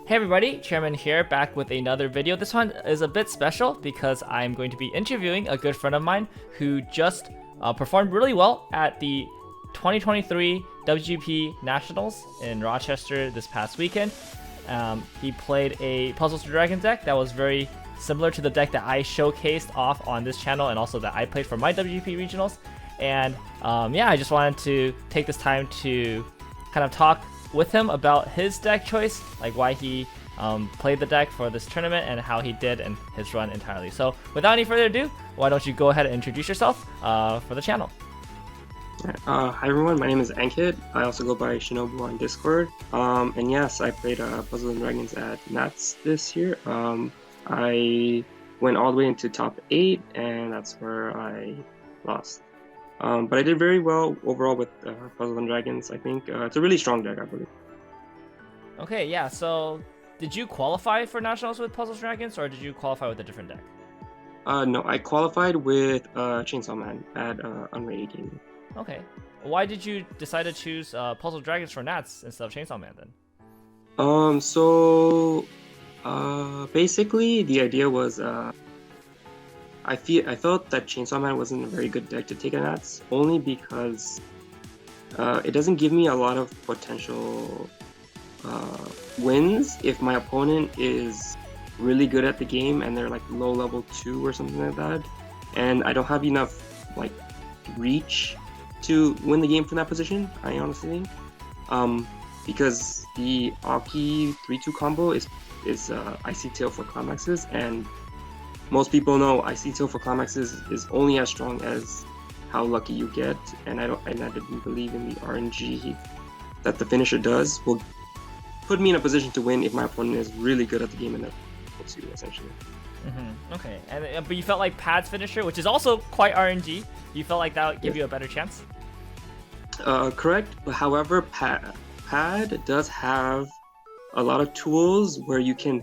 Hey everybody, Chairman here, back with another video. This one is a bit special because I'm going to be interviewing a good friend of mine who just performed really well at the 2023 WGP Nationals in Rochester this past weekend. He played a Puzzles to Dragons deck that was very similar to the deck that I showcased off on this channel and also that I played for my WGP regionals. And yeah, I just wanted to take this time to kind of talk with him about his deck choice, like why he played the deck for this tournament and how he did in his run entirely. So without any further ado, why don't you go ahead and introduce yourself for the channel. Hi everyone, my name is Ankit. I also go by Shinobu on Discord. And yes, I played Puzzles and Dragons at Nats this year. I went all the way into top 8, and that's where I lost. But I did very well overall with Puzzles and Dragons. I think it's a really strong deck, I believe. Okay, yeah, so did you qualify for Nationals with Puzzles Dragons, or did you qualify with a different deck? No, I qualified with Chainsaw Man at Unrated Gaming. Okay. Why did you decide to choose Puzzle Dragons for Nats instead of Chainsaw Man then? Basically the idea was I felt that Chainsaw Man wasn't a very good deck to take at Nats, only because it doesn't give me a lot of potential wins if my opponent is really good at the game and they're like low level 2 or something like that, and I don't have enough like reach to win the game from that position, I honestly think. Because the Aki 3-2 combo is Icy Tail for climaxes, and most people know Icy Tail for climaxes is only as strong as how lucky you get, and I didn't believe in the RNG that the finisher does will put me in a position to win if my opponent is really good at the game, and that puts you essentially. Okay, and but you felt like Pad's finisher, which is also quite RNG, you felt like that would give you a better chance? Correct, but however, Pad does have a lot of tools where you can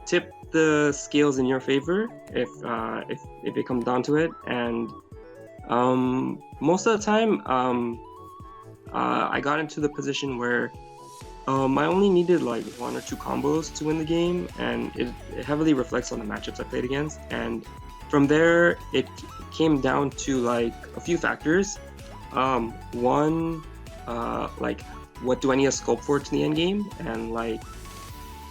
tip the scales in your favor if it comes down to it, and most of the time I got into the position where I only needed like 1 or 2 combos to win the game, and it heavily reflects on the matchups I played against, and from there it came down to like a few factors. One, like what do I need a scope for to the end game, and like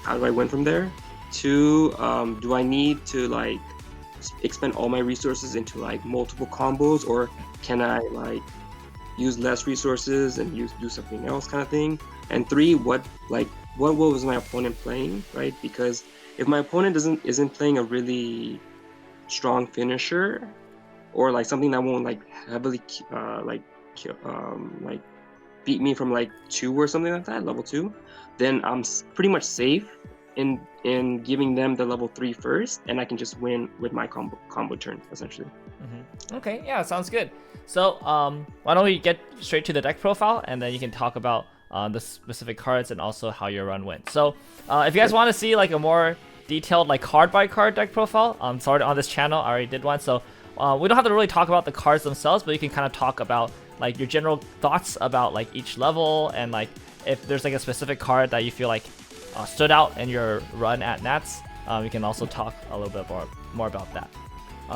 how do I win from there? 2, do I need to like expend all my resources into like multiple combos, or can I like use less resources and do something else kind of thing? And 3, what was my opponent playing, right? Because if my opponent isn't playing a really strong finisher, or like something that won't like heavily beat me from like 2 or something like that, level 2, then I'm pretty much safe in giving them the level 3 first, and I can just win with my combo turn essentially. Okay, yeah, sounds good. So why don't we get straight to the deck profile, and then you can talk about the specific cards and also how your run went. So if you guys want to see like a more detailed like card by card deck profile, sorry, on this channel I already did one, so we don't have to really talk about the cards themselves, but you can kind of talk about like your general thoughts about like each level, and like if there's like a specific card that you feel like stood out in your run at Nats, you can also talk a little bit more about that.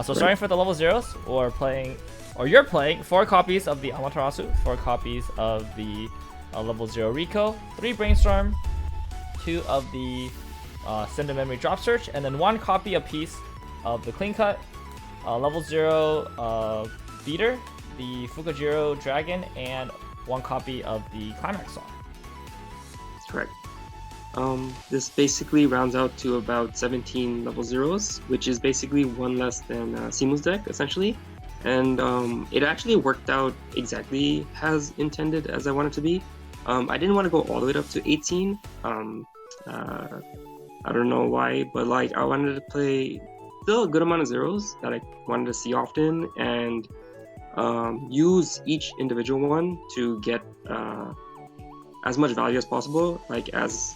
So starting for the level 0s, you're playing 4 copies of the Amaterasu, 4 copies of the level 0 Rico, 3 Brainstorm, 2 of the Send a Memory Drop Search, and then 1 copy apiece of the Clean Cut, level 0 Beater, the Fukajiro Dragon, and 1 copy of the Climax Song. That's correct. This basically rounds out to about 17 level 0s, which is basically 1 less than Simu's deck, essentially. And it actually worked out exactly as intended, as I wanted to be. I didn't want to go all the way up to 18. I don't know why, but like I wanted to play still a good amount of 0s that I wanted to see often, and use each individual one to get as much value as possible. Like as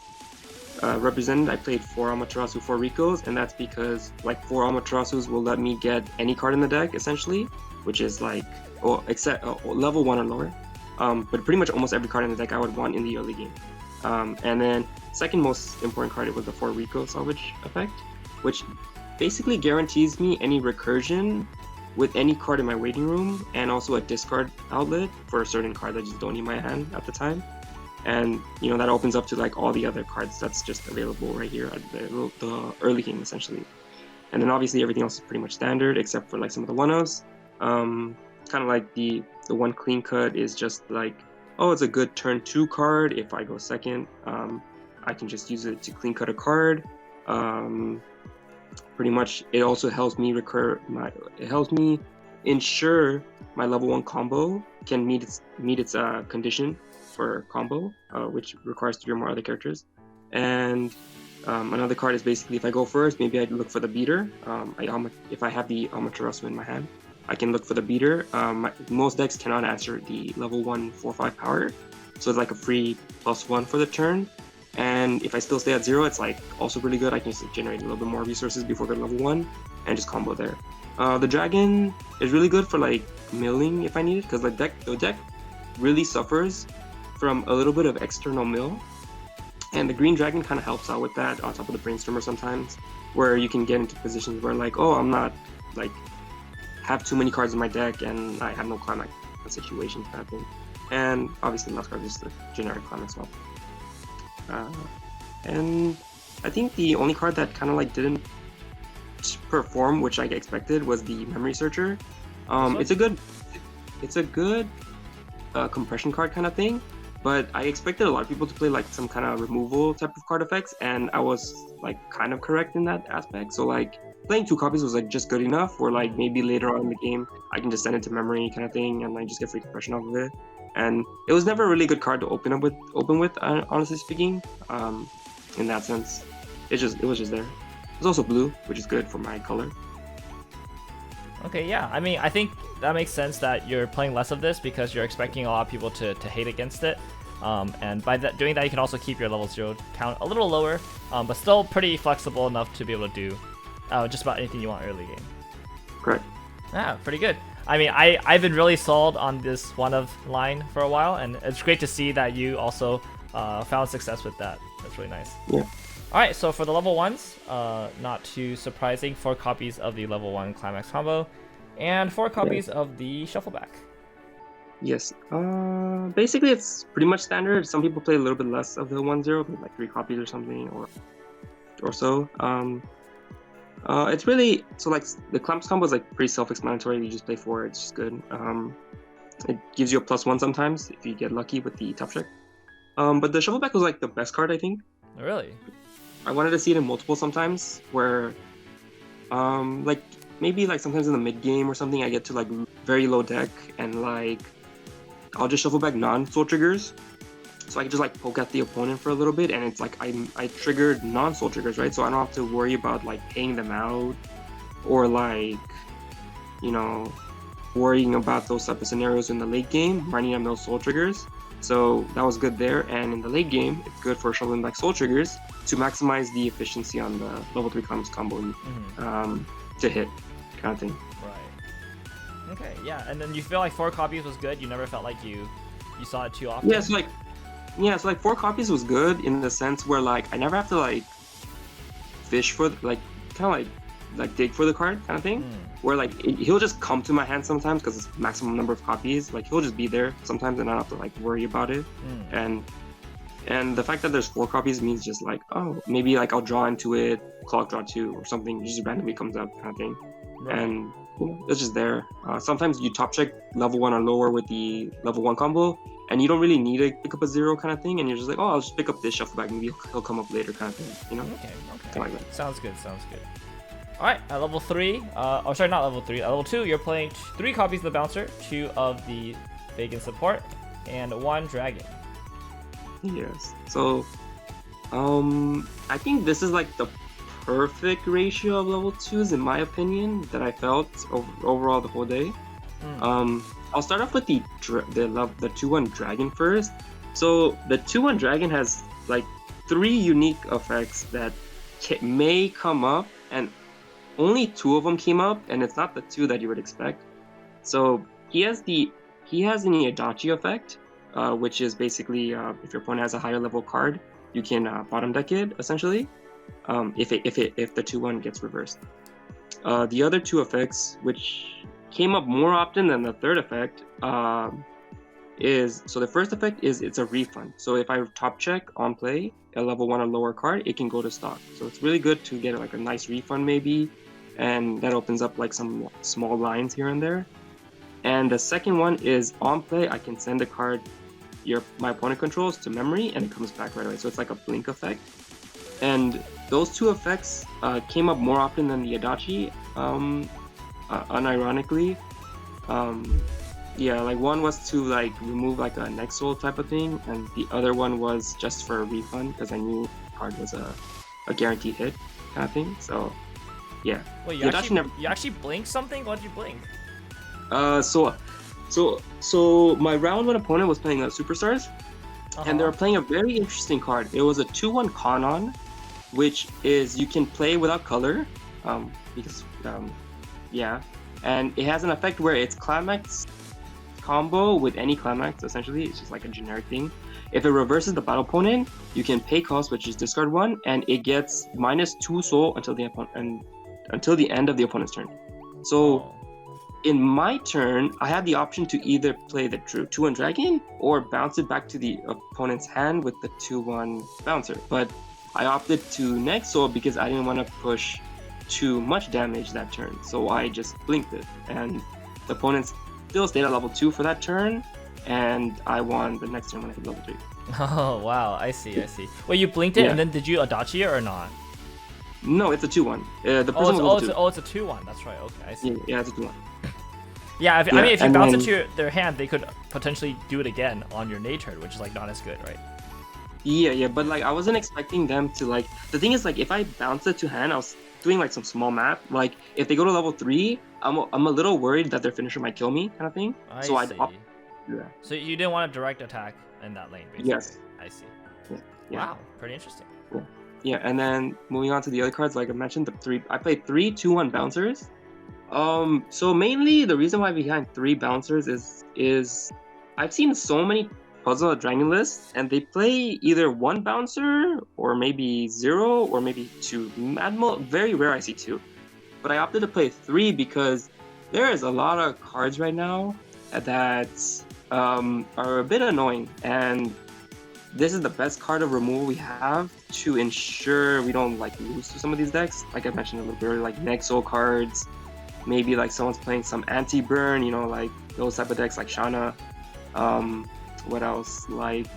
represented, I played 4 Amaterasu, 4 Ricos, and that's because like 4 Amaterasus will let me get any card in the deck essentially, which is like except level 1 or lower. But pretty much almost every card in the deck I would want in the early game. And then second most important card was the 4 Rico salvage effect, which basically guarantees me any recursion with any card in my waiting room, and also a discard outlet for a certain card that just don't need my hand at the time. And you know, that opens up to like all the other cards that's just available right here at the early game essentially. And then obviously everything else is pretty much standard except for like some of the one-ofs. Kind of like the one clean cut is just like, oh, it's a good turn 2 card. If I go second, I can just use it to clean cut a card. Pretty much, it also helps me ensure my level 1 combo can meet its condition for combo, which requires 3 or more other characters. And another card is basically, if I go first, maybe I look for the beater. If I have the Amaterasu in my hand, I can look for the beater. Most decks cannot answer the level 1 4/5 power, so it's like a free +1 for the turn. And if I still stay at 0, it's like also really good. I can just generate a little bit more resources before the level 1 and just combo there. The dragon is really good for like milling if I need it, because the deck really suffers from a little bit of external mill, and the green dragon kind of helps out with that on top of the brainstormer sometimes, where you can get into positions where like, oh, I'm not like have too many cards in my deck and I have no climax situation kind of thing. And obviously last card is the generic climax swap. And I think the only card that kind of like didn't perform, which I expected, was the memory searcher. It's a good compression card kind of thing, but I expected a lot of people to play like some kind of removal type of card effects, and I was like kind of correct in that aspect. So like playing 2 copies was like just good enough, or like maybe later on in the game I can just send it to memory kind of thing and like just get free compression off of it. And it was never a really good card to open with, honestly speaking. In that sense, it was just there. It's also blue, which is good for my color. Okay, yeah. I mean, I think that makes sense that you're playing less of this because you're expecting a lot of people to hate against it. And by doing that, you can also keep your level 0 count a little lower, but still pretty flexible enough to be able to do just about anything you want early game. Correct. Yeah, pretty good. I mean, I've been really sold on this one of line for a while, and it's great to see that you also found success with that. That's really nice. Yeah. Alright, so for the level 1s, not too surprising, 4 copies of the level 1 climax combo, and 4 copies of the shuffleback. Yes. Basically it's pretty much standard. Some people play a little bit less of the 1/0, like 3 copies or something, or so. It's really, so like the climax combo is like pretty self-explanatory. You just play 4, it's just good. It gives you a +1 sometimes if you get lucky with the top check. But the shuffleback was like the best card, I think. Really? I wanted to see it in multiple sometimes, where like maybe like sometimes in the mid game or something, I get to like very low deck and like I'll just shuffle back non-soul triggers, so I can just like poke at the opponent for a little bit, and it's like I triggered non-soul triggers, right? So I don't have to worry about like paying them out or like, you know, worrying about those type of scenarios in the late game, running on those soul triggers. So that was good there, and in the late game, it's good for shuffling back soul triggers to maximize the efficiency on the level 3 climax combo to hit, kind of thing. Right. Okay, yeah, and then you feel like 4 copies was good? You never felt like you saw it too often? Yeah, so like 4 copies was good in the sense where like I never have to like fish for like kind of like dig for the card kind of thing, where like he'll just come to my hand sometimes because it's maximum number of copies. Like he'll just be there sometimes and I don't have to like worry about it. And the fact that there's 4 copies means just like, oh, maybe like I'll draw into it, clock draw 2 or something, it just randomly comes up kind of thing. Right. And you know, it's just there. Sometimes you top check level 1 or lower with the level 1 combo, and you don't really need to pick up a 0 kind of thing, and you're just like, oh, I'll just pick up this shuffle back, maybe he'll come up later kind of thing, you know? Okay. Like that. Sounds good. Alright, at level 3, not level 3, at level 2, you're playing 3 copies of the Bouncer, 2 of the Vegan Support, and 1 Dragon. Yes. So, I think this is like the perfect ratio of level 2s in my opinion that I felt overall the whole day. I'll start off with the 2/1 Dragon first. So the 2/1 Dragon has like 3 unique effects that may come up, and only 2 of them came up, and it's not the 2 that you would expect. So he has an Adachi effect, which is basically if your opponent has a higher level card, you can bottom deck it essentially. If the 2-1 gets reversed. The other two effects, which came up more often than the third effect, is so the first effect is it's a refund. So if I top check on play a level 1 or lower card, it can go to stock. So it's really good to get like a nice refund maybe, and that opens up like some small lines here and there. And the second one is on play, I can send a card my opponent controls to memory, and it comes back right away. So it's like a blink effect. And those two effects came up more often than the Adachi, unironically. Yeah, like one was to like remove like a next soul type of thing, and the other one was just for a refund because I knew the card was a guaranteed hit kind of thing. So yeah. Wait, you actually blinked something? What did you blink? So my round one opponent was playing Superstars, and they were playing a very interesting card. It was a 2/1 Kanon, which is you can play without color, because yeah, and it has an effect where it's climax combo with any climax. Essentially, it's just like a generic thing. If it reverses the battle opponent, you can pay cost, which is discard 1, and it gets -2 soul until the end of the opponent's turn. So. In my turn, I had the option to either play the 2/1 Dragon or bounce it back to the opponent's hand with the 2/1 Bouncer. But I opted to next soul because I didn't want to push too much damage that turn. So I just blinked it. And the opponent still stayed at level 2 for that turn. And I won the next turn when I hit level 3. Oh, wow. I see. Wait, you blinked it and then did you Adachi it or not? No, it's a 2/1. The person it's a 2/1. That's right. Okay, I see. Yeah, it's a 2/1. Yeah, I mean, if you bounce it to their hand, they could potentially do it again on your Nay turn, which is like not as good, right? Yeah, but like I wasn't expecting them to like. The thing is, like, if I bounce it to hand, I was doing like some small map. Like, if they go to level 3, I'm a little worried that their finisher might kill me, kind of thing. I see. Yeah. So you didn't want a direct attack in that lane, basically. Yes. I see. Yeah. Wow, pretty interesting. Yeah, and then moving on to the other cards, like I mentioned, I played 3 2/1 bouncers. So mainly the reason why behind 3 bouncers is I've seen so many puzzle dragon lists, and they play either 1 bouncer or maybe 0 or maybe 2. Very rare I see 2, but I opted to play 3 because there is a lot of cards right now that are a bit annoying, and this is the best card of removal we have to ensure we don't like lose to some of these decks. Like I mentioned a little bit earlier, like Nexo cards. Maybe like someone's playing some anti-burn, like those type of decks like Shana. What else? Like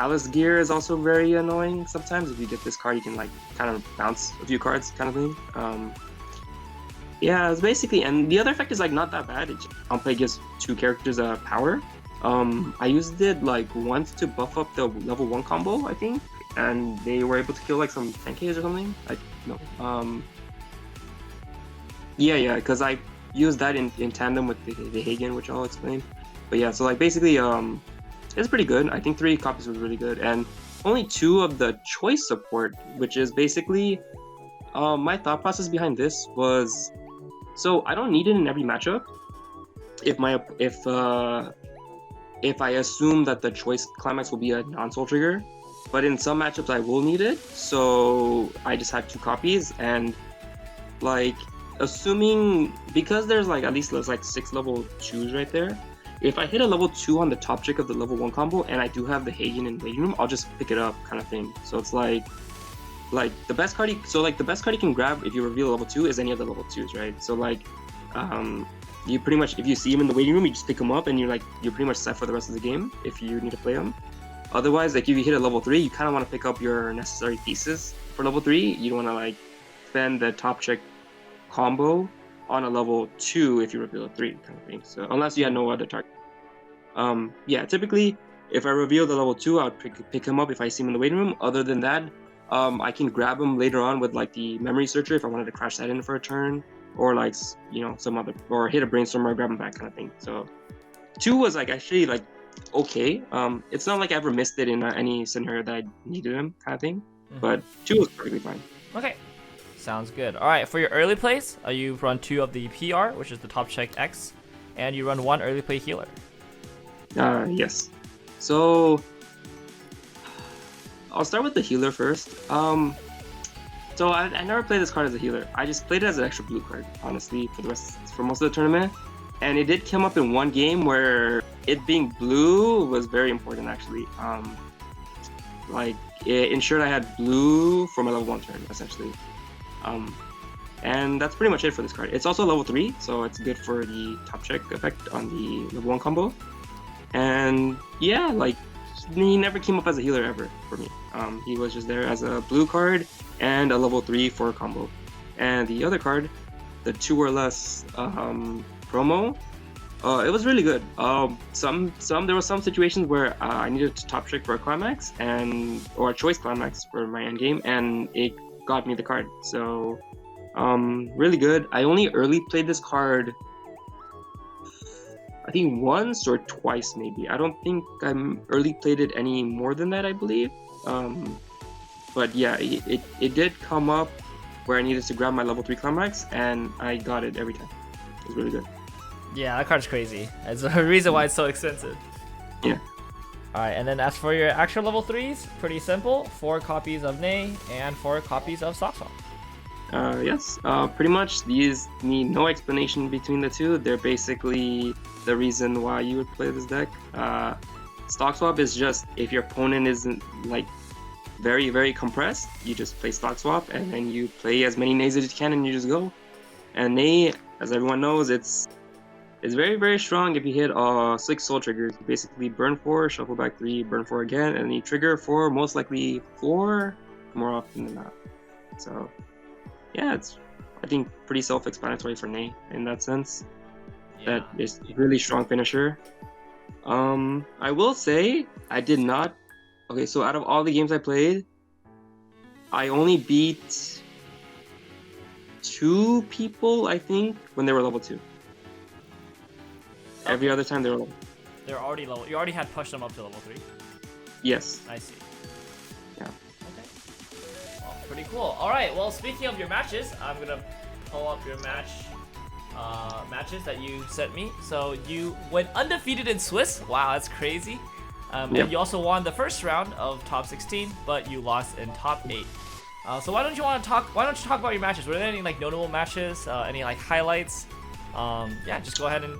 Alice Gear is also very annoying sometimes. If you get this card, you can like kind of bounce a few cards kind of thing. Yeah, it's basically, and the other effect is like not that bad. On play gives 2 characters power. I used it like once to buff up the level 1 combo, I think, and they were able to kill like some 10Ks or something. Yeah, because I used that in tandem with the Hagen, which I'll explain. But yeah, so like basically, it's pretty good. I think 3 copies was really good, and only 2 of the choice support, which is basically, my thought process behind this was, so I don't need it in every matchup. If I assume that the choice climax will be a non-soul trigger, but in some matchups I will need it, so I just had 2 copies, and like. Assuming, because there's like at least 6 level 2s right there, if I hit a level 2 on the top trick of the level 1 combo and I do have the Hagen in waiting room, I'll just pick it up kind of thing. So it's like the best card you can grab if you reveal level 2 is any of the level 2s, right? So like you pretty much, if you see him in the waiting room, you just pick him up and you're pretty much set for the rest of the game if you need to play him. Otherwise, like if you hit a level 3, you kind of want to pick up your necessary pieces for level 3. You don't want to like spend the top trick combo on a level 2 if you reveal a 3 kind of thing. So unless you had no other target. Yeah, typically if I reveal the level 2, I would pick him up if I see him in the waiting room. Other than that, I can grab him later on with like the memory searcher if I wanted to crash that in for a turn, or like some other, or hit a brainstormer, grab him back kind of thing. So 2 was like actually like okay. It's not like I ever missed it in any scenario that I needed him kind of thing, but 2 was perfectly fine. Okay. Sounds good. All right, for your early plays, you run 2 of the PR, which is the top check X, and you run 1 early play healer. Yes. So I'll start with the healer first. So I never played this card as a healer. I just played it as an extra blue card, honestly, for most of the tournament. And it did come up in one game where it being blue was very important, actually. Like it ensured I had blue for my level 1 turn, essentially. And that's pretty much it for this card. It's also level 3, so it's good for the top check effect on the level 1 combo. And yeah, like he never came up as a healer ever for me. He was just there as a blue card and a level 3 for a combo. And the other card, the 2 or less promo, it was really good. There were some situations where I needed to top trick for a climax or a choice climax for my end game, and it got me the card. So really good. I only early played this card I think once or twice maybe. I don't think I'm early played it any more than that, I believe. But yeah, it did come up where I needed to grab my level 3 climax, and I got it every time. It was really good. Yeah, that card's crazy. That's the reason why it's so expensive. Yeah. Alright, and then as for your actual level 3s, pretty simple. 4 copies of Nei and 4 copies of Stock Swap. Yes, pretty much these need no explanation between the two. They're basically the reason why you would play this deck. Stock Swap is just if your opponent isn't like very, very compressed, you just play Stock Swap and then you play as many Neis as you can and you just go. And Nei, as everyone knows, it's very, very strong if you hit 6 soul triggers. You basically burn 4, shuffle back 3, burn 4 again, and you trigger for most likely 4 more often than not. So yeah, it's I think pretty self-explanatory for Nei in that sense. Yeah. That is a really strong finisher. I will say I did not. Okay, so out of all the games I played, I only beat 2 people, I think, when they were level 2. Every other time they were level. They're already level. You already had pushed them up to level 3. Yes. I see. Yeah. Okay. Well, pretty cool. All right. Well, speaking of your matches, I'm gonna pull up your matches that you sent me. So you went undefeated in Swiss. Wow, that's crazy. Yep. And you also won the first round of top 16, but you lost in top 8. So why don't you talk about your matches? Were there any like notable matches? Any like highlights? Yeah, just go ahead and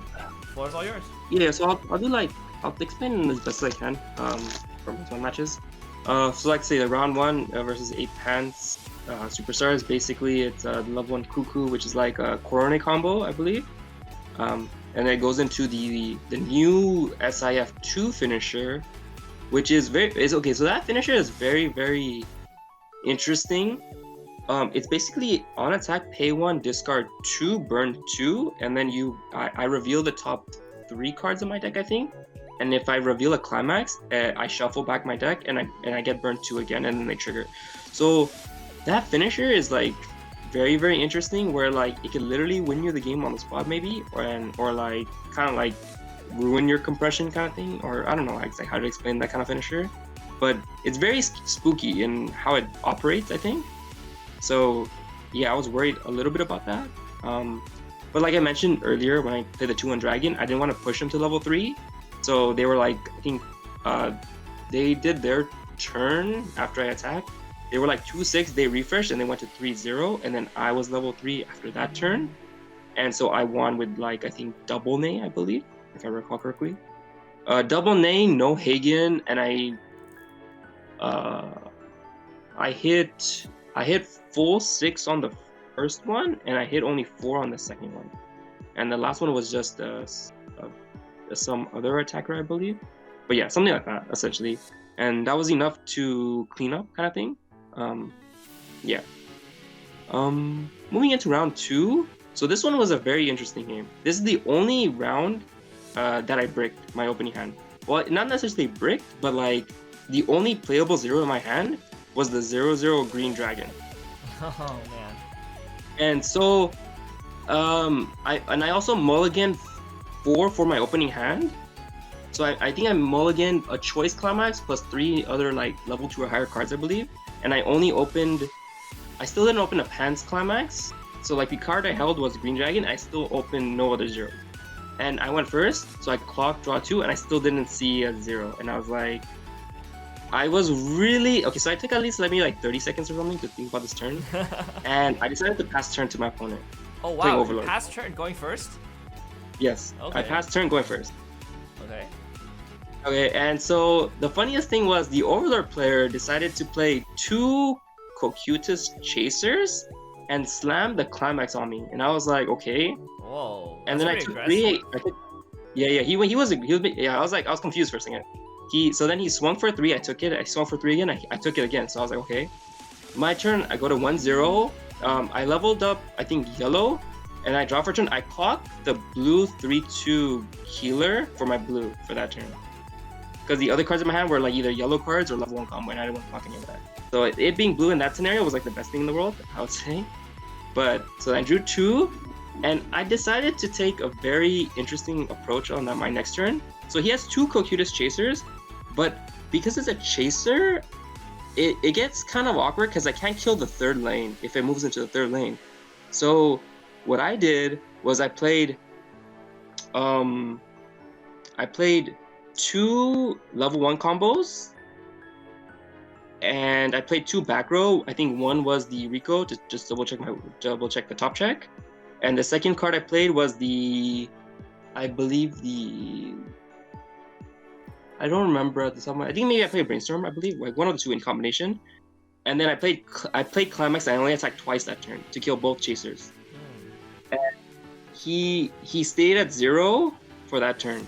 floor is all yours. Yeah, so I'll explain as best as I can from my matches. So like say the round 1 versus 8 Pants Superstars. Basically, it's the level 1 Cuckoo, which is like a Corone combo, I believe. And it goes into the new SIF2 finisher, which is okay. So that finisher is very, very interesting. It's basically on attack, pay 1, discard 2, burn 2, and then I reveal the top 3 cards of my deck, I think. And if I reveal a climax, I shuffle back my deck and I get burned 2 again, and then they trigger. So that finisher is like very, very interesting, where like it can literally win you the game on the spot, maybe, or like kind of like ruin your compression kind of thing, or I don't know like how to explain that kind of finisher. But it's very spooky in how it operates, I think. So yeah, I was worried a little bit about that. But like I mentioned earlier, when I played the 2-1 Dragon, I didn't want to push them to level 3. So they were like, I think they did their turn after I attacked. They were like 2-6, they refreshed and they went to 3-0, and then I was level 3 after that turn. And so I won with like, I think double Nei, I believe, if I recall correctly. Double Nei, no Hagen, and I hit full 6 on the first one, and I hit only 4 on the second one. And the last one was just some other attacker, I believe. But yeah, something like that, essentially. And that was enough to clean up, kind of thing. Yeah. Moving into round 2. So this one was a very interesting game. This is the only round that I bricked my opening hand. Well, not necessarily bricked, but like the only playable 0 in my hand was the 0/0 green dragon. Oh man. And so I also mulliganed 4 for my opening hand. So I think I mulliganed a choice climax plus 3 other like level 2 or higher cards, I believe. And I still didn't open a Pants climax. So like the card I held was green dragon. I still opened no other 0. And I went first, so I clocked draw 2, and I still didn't see a 0. And I was like, I was really okay. So I took at least maybe like 30 seconds or something to think about this turn, and I decided to pass turn to my opponent. Oh Playing wow, you Overlord. pass turn going first? Yes, I Okay. passed turn going first. Okay. Okay, and so the funniest thing was the Overlord player decided to play 2 Cocytus Chasers and slam the Climax on me, and I was like, okay. Whoa, And that's then I pretty took aggressive. 3. Yeah. I was like, I was confused for a second. So then he swung for 3. I took it. I swung for 3 again. I took it again. So I was like, okay. My turn. I go to 1-0. I leveled up, I think, yellow, and I draw for turn. I clock the blue 3-2 healer for my blue for that turn. Because the other cards in my hand were like either yellow cards or level 1 combo, and I didn't want to clock any of that. So it being blue in that scenario was like the best thing in the world, I would say. But so I drew 2, and I decided to take a very interesting approach on that my next turn. So he has 2 Cocytus Chasers, but because it's a chaser, it gets kind of awkward because I can't kill the third lane if it moves into the third lane. So what I did was I played 2 level 1 combos, and I played 2 back row. I think one was the Rico to just double check the top check, and the second card I played was I don't remember at the top of my. I think maybe I played Brainstorm. I believe like one of the 2 in combination, and then I played Climax. I only attacked twice that turn to kill both chasers. And he stayed at 0 for that turn,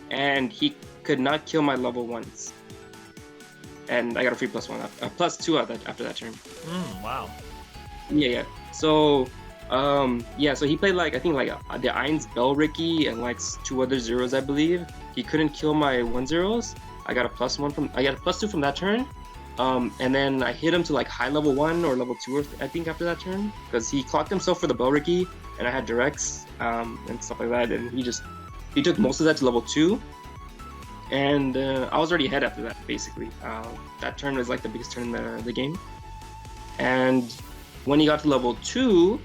and he could not kill my level 1s. And I got a free +1, +2 after that turn. Wow. Yeah. So, so he played like I think like the Ainz Bell Ricky and like 2 other zeros, I believe. He couldn't kill my 1-0s. I got a +2 from that turn. And then I hit him to like high level 1 or level 2, I think, after that turn, because he clocked himself for the Bell Ricky, and I had directs and stuff like that, and he took most of that to level 2. And I was already ahead after that, basically. That turn was like the biggest turn in the game. And when he got to level 2,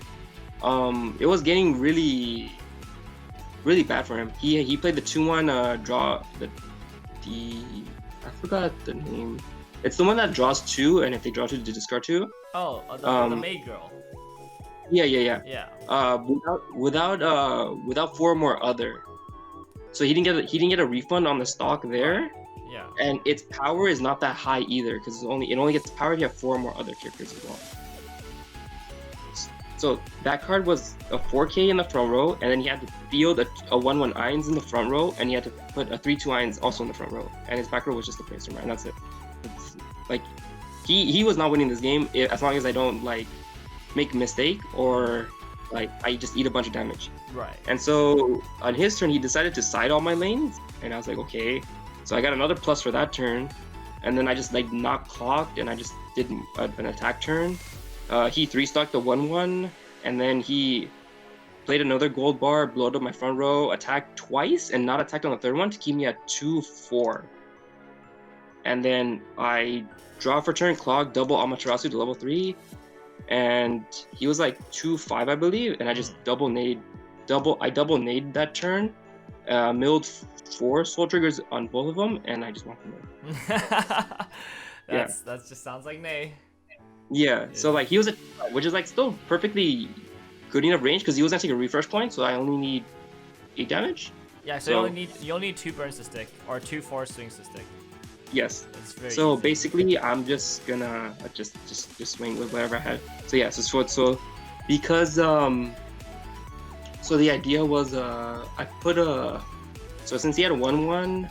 it was getting really, really bad for him. He played the 2-1 draw. I forgot the name. It's the one that draws 2, and if they draw 2, they discard 2. Oh, the maid girl. Yeah. Yeah. Without 4 more other. So he didn't get a refund on the stock there. Yeah. And its power is not that high either, because it only gets power if you have 4 more other characters as well. So that card was a 4K in the front row, and then he had to field a 1-1 Ainz in the front row, and he had to put a 3-2 Ainz also in the front row, and his back row was just a Brainstorm, and that's it. It's, like he was not winning this game as long as I don't like make a mistake or like I just eat a bunch of damage. Right. And so on his turn, he decided to side all my lanes, and I was like, okay. So I got another plus for that turn, and then I just like not clocked, and I just did an attack turn. He 3-stocked the 1-1, and then he played another gold bar, blowed up my front row, attacked twice, and not attacked on the third one to keep me at 2-4. And then I draw for turn, clog, double Amaterasu to level 3, and he was like 2-5, I believe, and I just double nade that turn, milled 4 soul triggers on both of them, and I just walked away. That just sounds like Nay. Yeah, so like he was which is like still perfectly good enough range because he was gonna take a refresh point, so I only need 8 damage. Yeah, so you only need 2 burns to stick or 2 force swings to stick. Yes. It's very so easy. Basically, I'm just gonna just swing with whatever I had. So yeah, so because so the idea was I put so since he had a 1-1,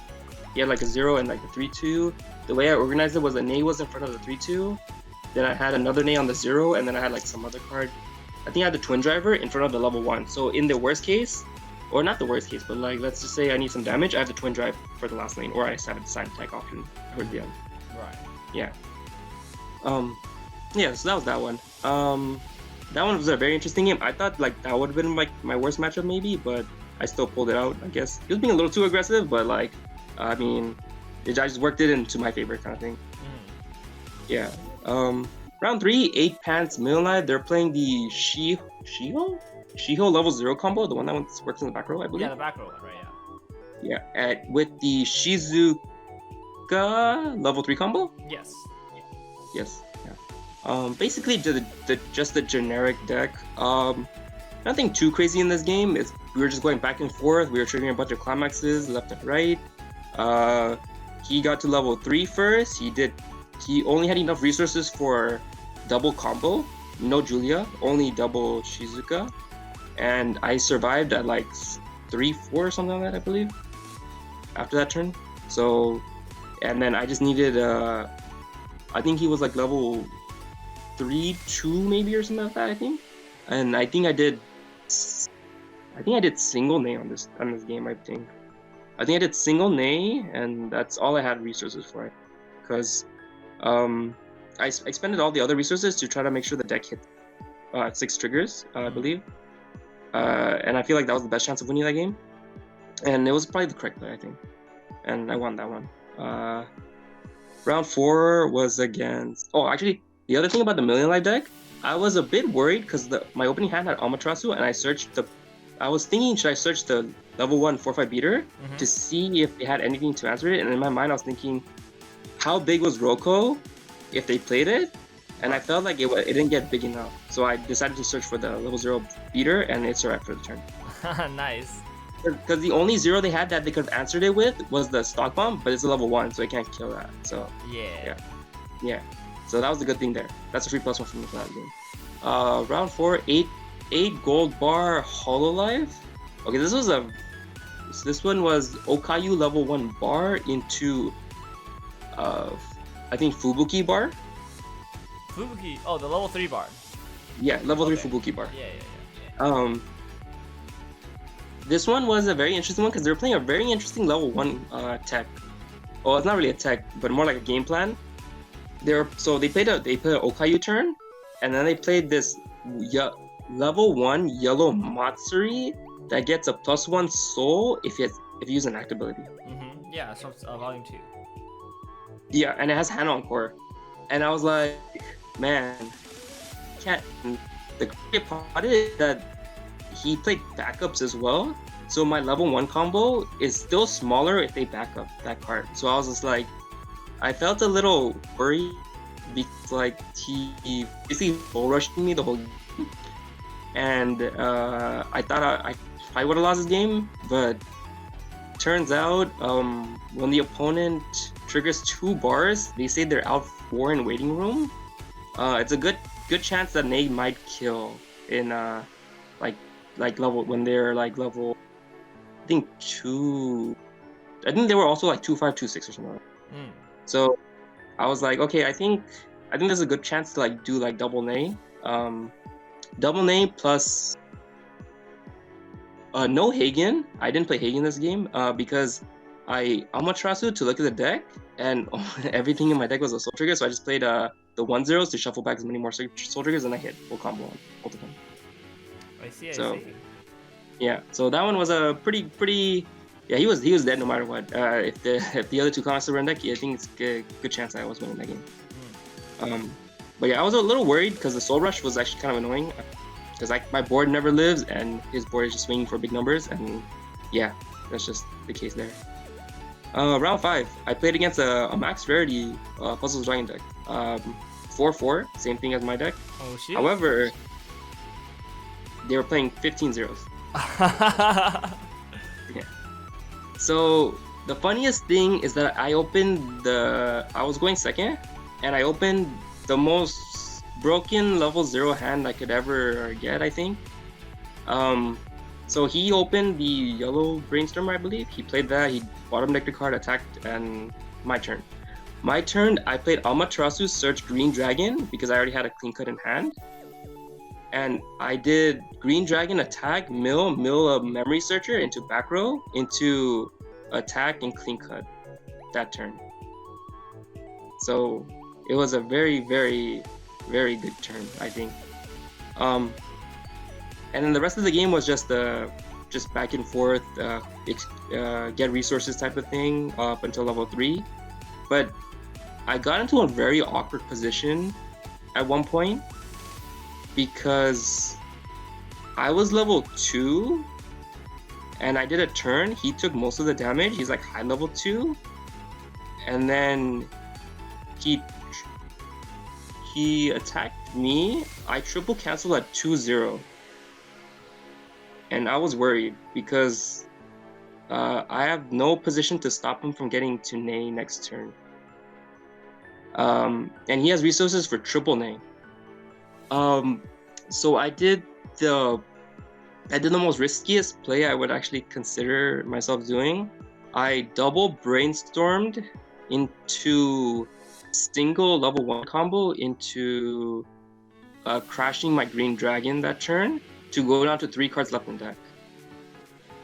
he had like a 0 and like a 3-2. The way I organized it was a Nay was in front of the 3-2. Then I had another Nay on the 0, and then I had like some other card. I think I had the Twin Driver in front of the level 1. So in the worst case, or not the worst case, but like let's just say I need some damage, I have the Twin Drive for the last lane, or I just have the side attack option towards the end. Right. Yeah. Yeah. So that was that one. That one was a very interesting game. I thought like that would have been like my worst matchup maybe, but I still pulled it out. I guess he was being a little too aggressive, but like, I mean, I just worked it into my favor kind of thing. Yeah. Round 3, 8 Pants Moonlight. They're playing the Shiho level 0 combo, the one that works in the back row, I believe. Yeah, the back row one, right? Yeah. Yeah, with the Shizuka Shizuka level 3 combo? Yes. Yes. Yeah. Basically just the generic deck. Nothing too crazy in this game. We were just going back and forth. We were triggering a bunch of climaxes left and right. He got to level 3 first. He only had enough resources for double combo. No Julia, only double Shizuka. And I survived at like 3-4 or something like that, I believe. After that turn. So, and then I just needed I think he was like level 3-2 maybe or something like that, I think. And I think I did single nay on this game, I think. I think I did single nay, and that's all I had resources for it. Because I expended all the other resources to try to make sure the deck hit 6 triggers, I believe. And I feel like that was the best chance of winning that game. And it was probably the correct play, I think. And I won that one. Round 4 was against... Oh, actually, the other thing about the Million Life deck, I was a bit worried because my opening hand had Amaterasu, and I was thinking, should I search the level 1 4/5 beater to see if they had anything to answer it? And in my mind, I was thinking, how big was Roko if they played it? And I felt like it didn't get big enough. So I decided to search for the level 0 beater, and it survived for the turn. Nice. Because the only 0 they had that they could have answered it with was the stock bomb, but it's a level 1, so it can't kill that. So yeah. So that was the good thing there. That's a free +1 from the that game. Round 4, 8 gold bar Hololive. Okay, this one was Okayu level 1 bar into I think Fubuki bar. Fubuki. Oh, the level 3 bar. Yeah, level 3 Fubuki bar. Yeah. This one was a very interesting one because they were playing a very interesting level 1 tech. Oh, it's not really a tech, but more like a game plan. They played a Okayu turn, and then they played this level 1 yellow Matsuri that gets a +1 soul if you use an act ability. Yeah, so it's volume 2. Yeah, and it has hand encore. And I was like, man, can't. The great part is that he played backups as well. So my level 1 combo is still smaller if they back up that card. So I was just like, I felt a little worried because like he basically bull rushed me the whole game. And I thought I probably would have lost this game, but turns out when the opponent triggers 2 bars, they say they're out 4 in waiting room. It's a good chance that they might kill in like level when they're like level, I think 2. I think they were also like 2-5, 2-6 or something. So I was like, okay, I think there's a good chance to like do like double nay plus no Hagen. I didn't play Hagen this game because I Amaterasu to look at the deck, and everything in my deck was a soul trigger, so I just played the 1/0s to shuffle back as many more soul triggers, and I hit full combo on both of them. I see. Yeah, so that one was a pretty. Yeah, he was dead no matter what. If the other 2 comments were in deck, I think it's a good chance I was winning that game. But yeah, I was a little worried because the Soul Rush was actually kind of annoying. Because like my board never lives, and his board is just swinging for big numbers, and yeah, that's just the case there. Round 5, I played against a max rarity Puzzles Dragon deck. 4/4, same thing as my deck. Oh shit. However, they were playing 15 zeros. Yeah. So the funniest thing is that I was going second, and I opened the most broken level 0 hand I could ever get, I think. So he opened the yellow Brainstormer, I believe. He played that, he bottom decked a card, attacked, and my turn. My turn, I played Amaterasu Search Green Dragon because I already had a clean cut in hand. And I did Green Dragon attack, mill a Memory Searcher into back row, into attack and clean cut that turn. So it was a very, very, very good turn, I think. And then the rest of the game was just back and forth, get resources type of thing up until level 3. But I got into a very awkward position at one point because I was level 2 and I did a turn. He took most of the damage. He's like high level 2. and then he attacked me. I triple canceled at 2-0, and I was worried because I have no position to stop him from getting to Nei next turn. And he has resources for triple Nei. So I did the most riskiest play I would actually consider myself doing. I double brainstormed into single level 1 combo into crashing my green dragon that turn to go down to 3 cards left in deck.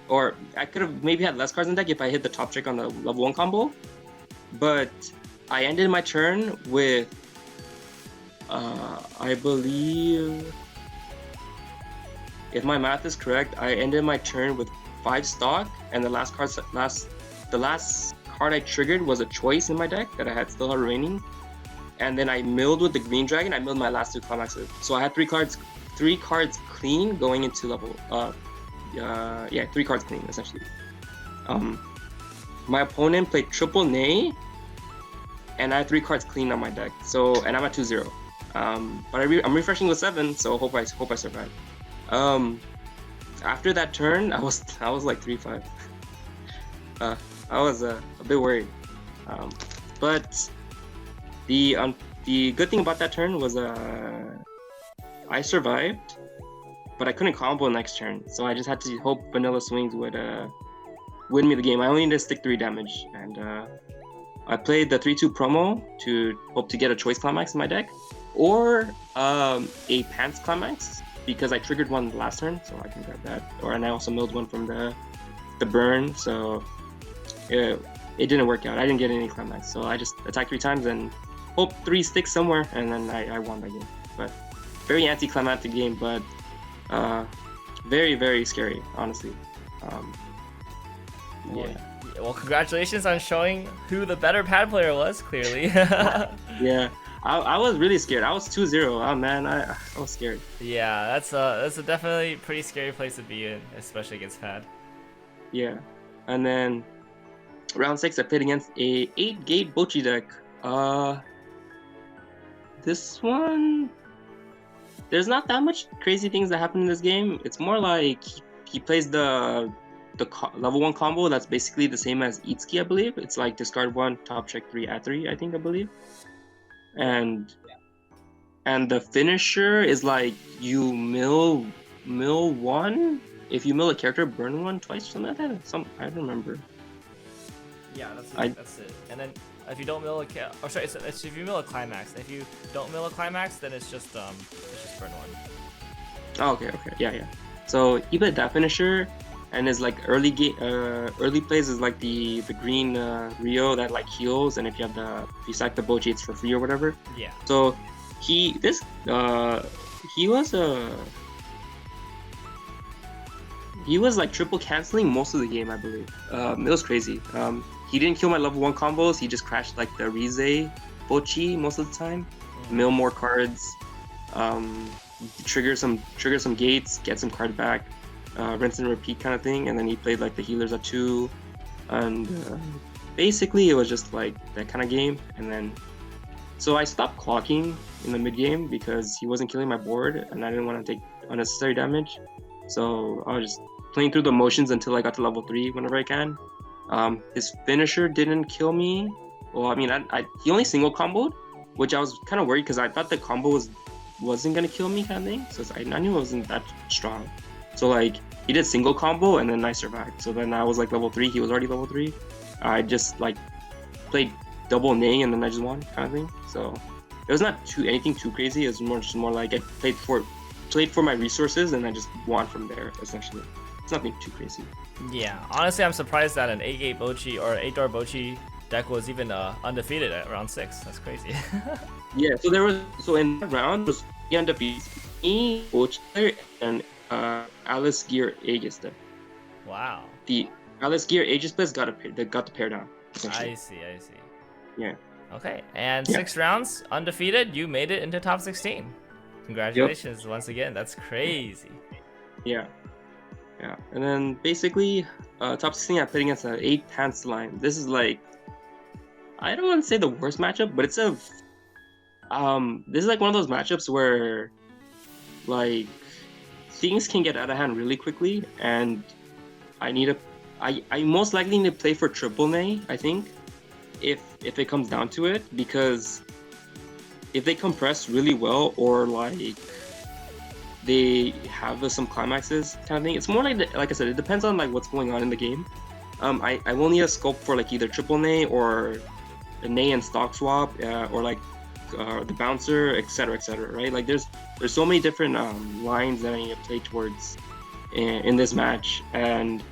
Or I could have maybe had less cards in deck if I hit the top trick on the level 1 combo. But I ended my turn with, I believe, if my math is correct, I ended my turn with 5 stock, and the last card I triggered was a choice in my deck that I still had remaining. And then I milled with the green dragon. I milled my last 2 climaxes. So I had 3 cards clean going into level 3 cards clean essentially. My opponent played triple Nei, and I had 3 cards clean on my deck. So, and I'm at 2-0. But I'm refreshing with 7, so hope I survive. After that turn, I was like 3-5. I was a bit worried. But the good thing about that turn was I survived, but I couldn't combo next turn, so I just had to hope Vanilla Swings would win me the game. I only needed to stick 3 damage, and I played the 3-2 promo to hope to get a choice climax in my deck, or a pants climax, because I triggered one last turn, so I can grab that. And I also milled one from the burn, so it didn't work out. I didn't get any climax, so I just attacked 3 times and hope 3 sticks somewhere, and then I won that game. But very anticlimactic game, but very, very scary, honestly. Well, congratulations on showing who the better pad player was, clearly. Yeah, I was really scared. I was 2-0. Oh man, I was scared. Yeah, that's a definitely pretty scary place to be in, especially against pad. Yeah, and then round 6, I played against a 8-gate Bochi deck. This one, there's not that much crazy things that happen in this game. It's more like he plays the level 1 combo that's basically the same as Itsuki, I believe. It's like discard 1, top check 3, add 3, I believe. And the finisher is like you mill 1. If you mill a character, burn 1 twice, something like that. I don't remember. Yeah, that's it. And then if you don't mill it's if you mill a climax. If you don't mill a climax, then it's just burn 1. Oh, okay, yeah. So he played that finisher, and his like early plays is like the green Rio that like heals, and if you stack the Bochi, it's for free or whatever. Yeah. So he was like triple canceling most of the game, I believe. It was crazy. He didn't kill my level 1 combos. He just crashed like the Rize Bochi most of the time. Mill more cards, trigger some gates, get some card back, rinse and repeat kind of thing. And then he played like the healers at 2, and basically it was just like that kind of game. And then so I stopped clocking in the mid game because he wasn't killing my board, and I didn't want to take unnecessary damage. So I was just playing through the motions until I got to level 3 whenever I can. His finisher didn't kill me. Well, I mean, he only single comboed, which I was kind of worried because I thought the combo wasn't gonna kill me kind of thing. So I knew it wasn't that strong. So like he did single combo and then I survived. So then I was like level 3. He was already level 3. I just like played double Nei and then I just won kind of thing. So it was not anything too crazy. It was more like I played for my resources and I just won from there essentially. It's nothing too crazy. Yeah, honestly, I'm surprised that an 8-gate Bochi or 8-door Bochi deck was even undefeated at round 6. That's crazy. Yeah, so in that round was undefeated me, Bochi, and Alice Gear Aegis deck. Wow. The Alice Gear Aegis players got the pair down. I see. Yeah. Okay, and 6 rounds undefeated. You made it into top 16. Congratulations once again. That's crazy. Yeah. And then basically, top 16 I played against an 8 pants line. This is like I don't want to say the worst matchup, but it's a this is like one of those matchups where like things can get out of hand really quickly, and I need a I most likely need to play for triple nay, I think, if it comes down to it, because if they compress really well or like they have some climaxes kind of thing, it's more like I said, it depends on like what's going on in the game. I will need a scope for like either triple nay or a nay and stock swap, or like the bouncer, etc., right? Like there's so many different lines that I need to play towards in this match, and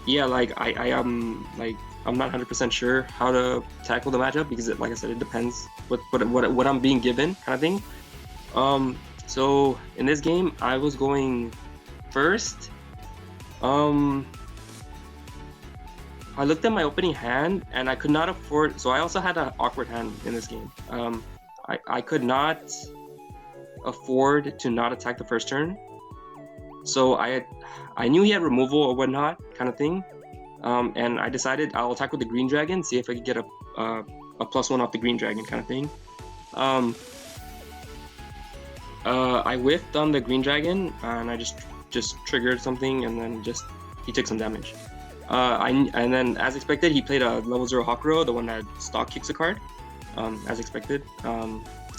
yeah, like I am like I'm not 100% sure how to tackle the matchup, because like I said, it depends what I'm being given kind of thing. So in this game I was going first. I looked at my opening hand and I could not afford, so I also had an awkward hand in this game. I could not afford to not attack the first turn. So I knew he had removal or whatnot kind of thing. And I decided I'll attack with the green dragon, see if I could get a +1 off the green dragon kind of thing. I whiffed on the green dragon and I just triggered something, and then he took some damage. And then as expected, he played a level 0 Hakuro, the one that stock kicks a card. As expected,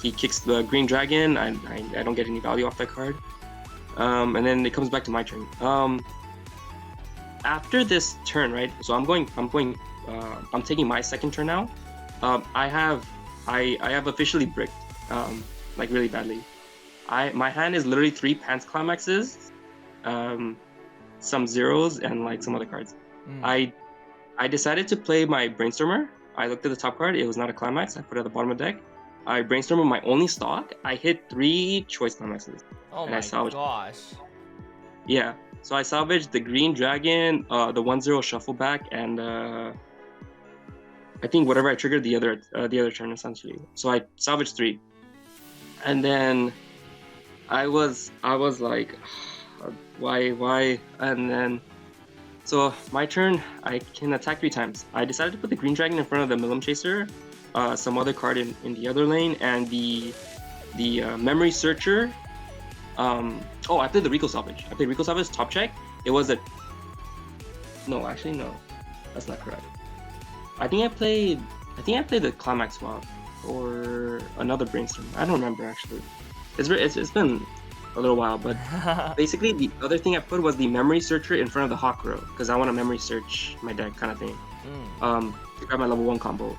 he kicks the green dragon. I don't get any value off that card. And then it comes back to my turn. After this turn, right? So I'm taking my second turn now. I have officially bricked, like really badly. My hand is literally 3 Pants Climaxes, some zeros, and like some other cards. I decided to play my Brainstormer. I looked at the top card. It was not a climax. I put it at the bottom of the deck. I Brainstormed my only stock. I hit 3 choice climaxes. Oh and my I salvaged. gosh. Yeah. So I salvaged the green dragon, the 1/0 shuffle back, and I think whatever I triggered the other turn essentially. So I salvaged 3, and then I was like, why? And then so my turn, I can attack 3 times. I decided to put the green dragon in front of the Milim Chaser, some other card in the other lane, and the Memory Searcher. I played the Rico Salvage. I played Rico Salvage top check. It was a... No, actually no. That's not correct. I think I played the Climax Swap or another Brainstorm. I don't remember actually. It's been a little while, but basically the other thing I put was the Memory Searcher in front of the Hakuro, because I want to memory search my deck kind of thing. To grab my level 1 combo.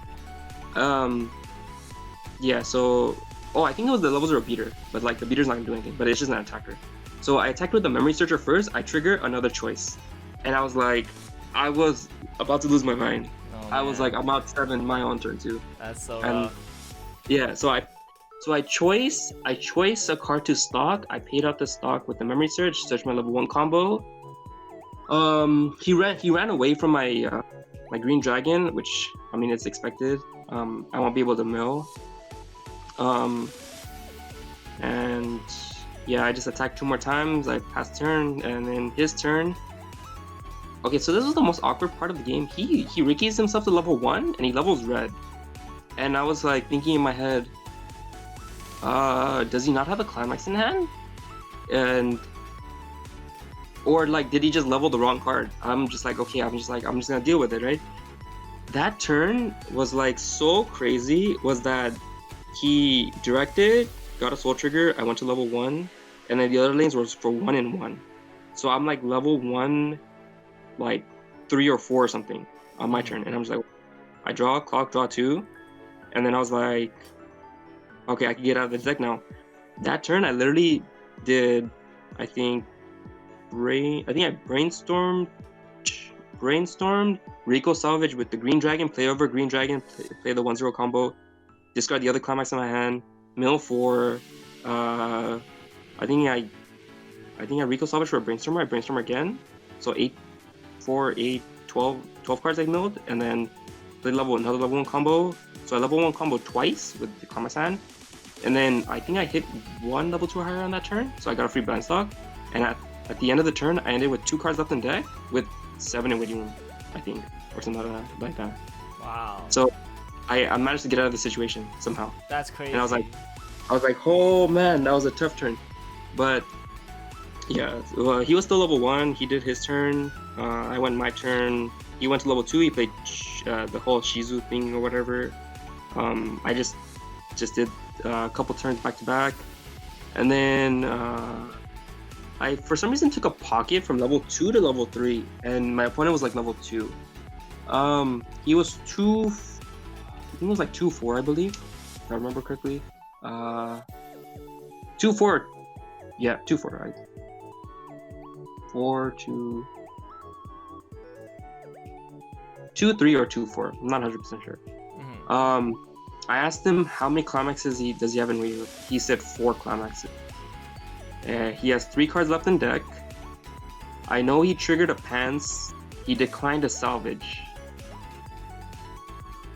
Yeah, so... Oh, I think it was the level 0 beater, but like the beater's not gonna do anything, but it's just an attacker. So I attacked with the Memory Searcher first, I trigger another choice. And I was like, I was about to lose my mind. Oh, I was like, I'm out 7 my own turn too. That's so and rough. Yeah, so I choice a card to stock. I paid out the stock with the Memory search my level 1 combo. He ran away from my my green dragon, which I mean it's expected. I won't be able to mill. And yeah, I just attacked 2 more times. I passed turn, and then his turn. Okay, so this was the most awkward part of the game. He Rikis himself to level 1 and he levels red. And I was like thinking in my head, does he not have a climax in hand? Or like, did he just level the wrong card? I'm just like, okay, I'm just gonna deal with it, right? That turn was like so crazy, was that he directed, got a soul trigger, I went to level 1, and then the other lanes was for 1 and 1. So I'm like level 1, like 3 or 4 or something on my turn, and I'm just like, I draw, clock, draw 2, and then I was like, okay, I can get out of the deck now. That turn, I literally did, I think I brainstormed Rico Salvage with the Green Dragon, play over Green Dragon, play the 1/0 combo, discard the other climax in my hand, mill 4. I think I Rico Salvage for a Brainstormer. I Brainstorm again, so 8, 4, 8, 12 cards I milled, and then play another level 1 combo. So I level 1 combo twice with the climax hand, and then I think I hit 1 level 2 higher on that turn, so I got a free blind stock. And at the end of the turn, I ended with 2 cards left in deck with 7 in waiting room, I think. or something like that. Wow. So I managed to get out of the situation somehow. That's crazy. And I was like, oh man, that was a tough turn. But yeah, he was still level 1. He did his turn. I went my turn. He went to level 2. He played the whole Shizu thing or whatever. I just did a couple turns back to back, and then I for some reason took a pocket from level 2 to level 3, and my opponent was like level 2. He was 2. I think it was like 2-4, I believe, if I remember correctly. 2-4. Yeah, 2-4, right? 4-2. 2-3 or 2-4. I'm not 100% sure. I asked him how many climaxes does he have in Wii U. He said 4 climaxes. He has 3 cards left in deck. I know he triggered a pants. He declined a salvage.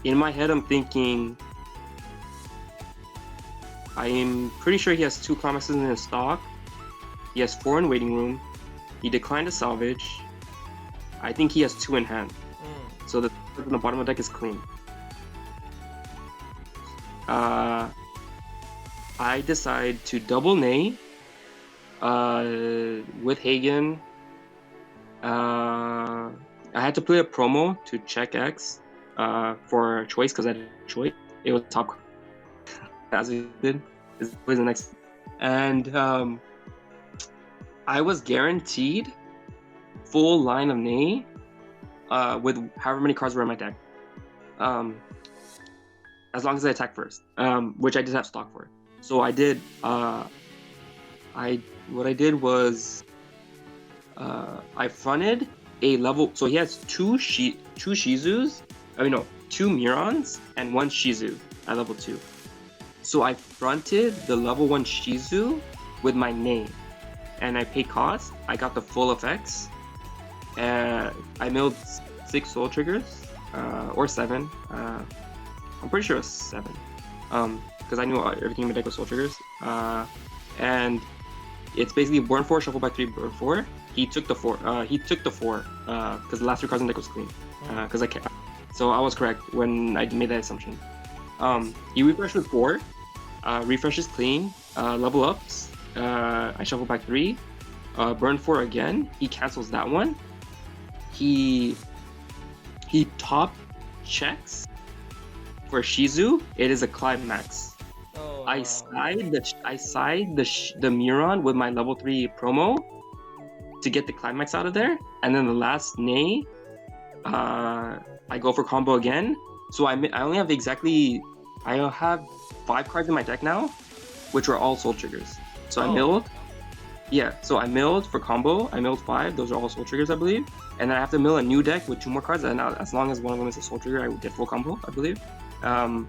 In my head, I'm thinking, I'm pretty sure he has 2 climaxes in his stock. He has 4 in waiting room. He declined a salvage. I think he has 2 in hand. So the card on the bottom of the deck is clean. I decide to double nay with Hagen. I had to play a promo to check X for choice because I had a choice. It was top as we did. It was the next, and I was guaranteed full line of nay with however many cards were in my deck. As long as I attack first, which I did have stock for. So I did. What I did was I fronted a level. So he has 2 Shizus. I mean, no, 2 Mirons and 1 Shizu at level 2. So I fronted the level 1 Shizu with my name, and I paid cost. I got the full effects. I milled 6 soul triggers, or 7. I'm pretty sure it was 7, because I knew everything in my deck was soul triggers. And it's basically burn 4, shuffle back 3, burn 4. He took the 4. Because the last 3 cards in the deck was clean. Because I can't. So I was correct when I made that assumption. He refreshed with 4. Refreshes clean. Level ups. I shuffle back 3. Burn 4 again. He cancels that one. He top checks. For Shizu, it is a climax. Oh, I side the Miron with my level 3 promo to get the climax out of there, and then the last nay, I go for combo again. So I only have I have 5 cards in my deck now, which are all soul triggers. So I milled. Yeah, so I milled for combo. I milled 5. Those are all soul triggers, I believe. And then I have to mill a new deck with 2 more cards. And as long as one of them is a soul trigger, I will get full combo, I believe. I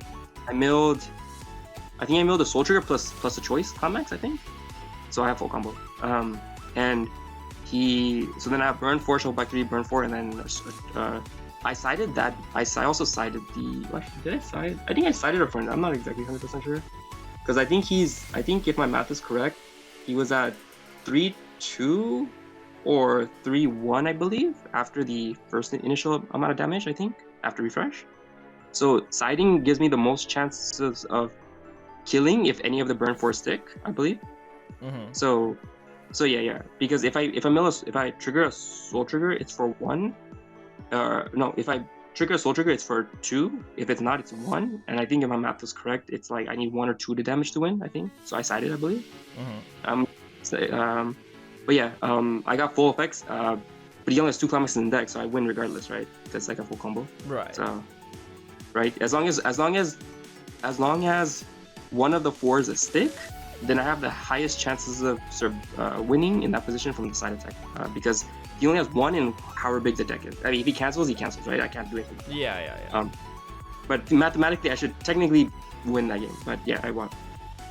think I milled a soul trigger plus a choice climax, I think. So I have full combo. And so then I have burn 4, shuffle back 3, burn 4, and then I sided that. I also sided did I side? I think I sided a friend. I'm not exactly 100% sure. Because I think if my math is correct, he was at 3-2 or 3-1, I believe, after the first initial amount of damage, I think, after refresh. So siding gives me the most chances of killing if any of the burn 4 stick, I believe. So yeah. Because if I trigger a soul trigger, it's for 1. No, if I trigger a soul trigger, it's for 2. If it's not, it's 1. And I think if my math is correct, it's like I need 1 or 2 to damage to win, I think. So I sided, I believe. But yeah, I got full effects. But he only has 2 climaxes in the deck, so I win regardless, right? That's like a full combo. Right. So, right, as long as one of the 4 is a stick, then I have the highest chances of winning in that position from the side attack, because he only has 1 in however big the deck is. I mean, if he cancels, right? I can't do anything. Yeah. But mathematically, I should technically win that game. But yeah, I won.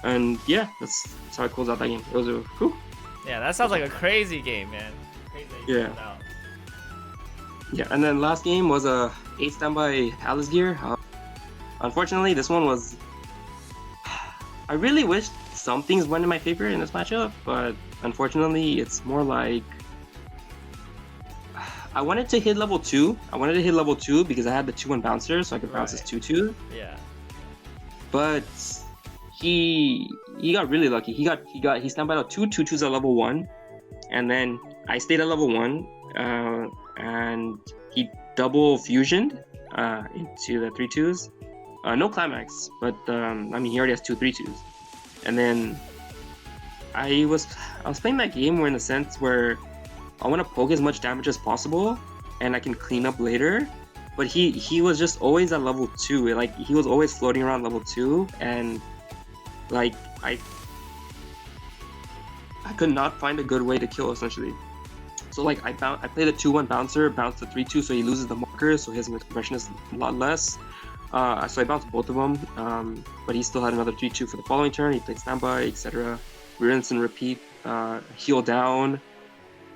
And yeah, that's how I closed out that game. It was a whew. Yeah, that sounds like a crazy game, man. Crazy. Yeah. Yeah, and then last game was a 8 standby Alice Gear. Unfortunately, this one was. I really wish some things went in my favor in this matchup, but unfortunately, it's more like I wanted to hit level 2. I wanted to hit level 2 because I had the 2-1 bouncer, so I could bounce his 2-2. Yeah. But he got really lucky. He stamped out 2-2s at level 1, and then I stayed at level 1, and he double fusioned into the 3-2s. No climax, but I mean he already has 2 3-2s. And then I was playing that game where in the sense where I want to poke as much damage as possible, and I can clean up later. But he was just always at level 2. Like he was always floating around level 2, and like I could not find a good way to kill essentially. So like I played a 2-1 bouncer, bounced the 3-2, so he loses the markers, so his compression is a lot less. So I bounced both of them, but he still had another 3-2 for the following turn. He played standby, etc. Rinse and repeat, heal down.